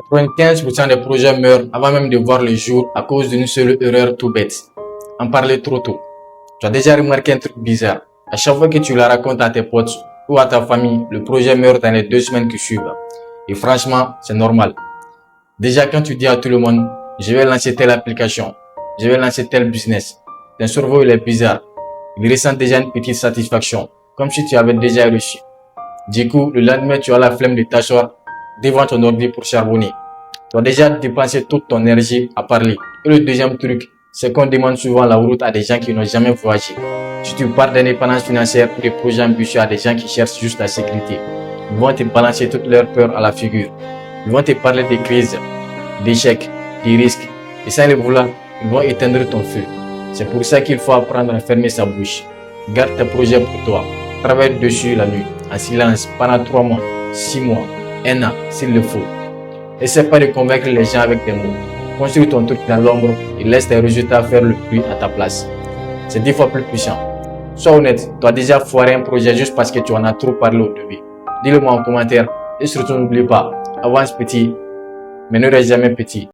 95% des projets meurent avant même de voir le jour à cause d'une seule erreur tout bête. En parler trop tôt. Tu as déjà remarqué un truc bizarre. À chaque fois que tu la racontes à tes potes ou à ta famille, le projet meurt dans les 2 semaines qui suivent. Et franchement, c'est normal. Déjà, quand tu dis à tout le monde, je vais lancer telle application, je vais lancer tel business, ton cerveau il est bizarre. Il ressent déjà une petite satisfaction, comme si tu avais déjà réussi. Du coup, le lendemain, tu as la flemme de t'asseoir devant ton ordi pour charbonner. Tu as déjà dépensé toute ton énergie à parler. Et le deuxième truc, c'est qu'on demande souvent la route à des gens qui n'ont jamais voyagé. Si tu parles d'indépendance financière ou de projets ambitieux à des gens qui cherchent juste la sécurité, ils vont te balancer toutes leurs peurs à la figure. Ils vont te parler des crises, d'échecs, des risques. Et sans le vouloir, ils vont éteindre ton feu. C'est pour ça qu'il faut apprendre à fermer sa bouche. Garde tes projets pour toi. Travaille dessus la nuit, en silence, pendant 3 mois, 6 mois, 1 an, s'il le faut. Essaie pas de convaincre les gens avec des mots. Construis ton truc dans l'ombre et laisse tes résultats faire le bruit à ta place. C'est 10 fois plus puissant. Sois honnête, tu as déjà foiré un projet juste parce que tu en as trop parlé au début. Dis-le moi en commentaire et surtout n'oublie pas, avance petit, mais ne reste jamais petit.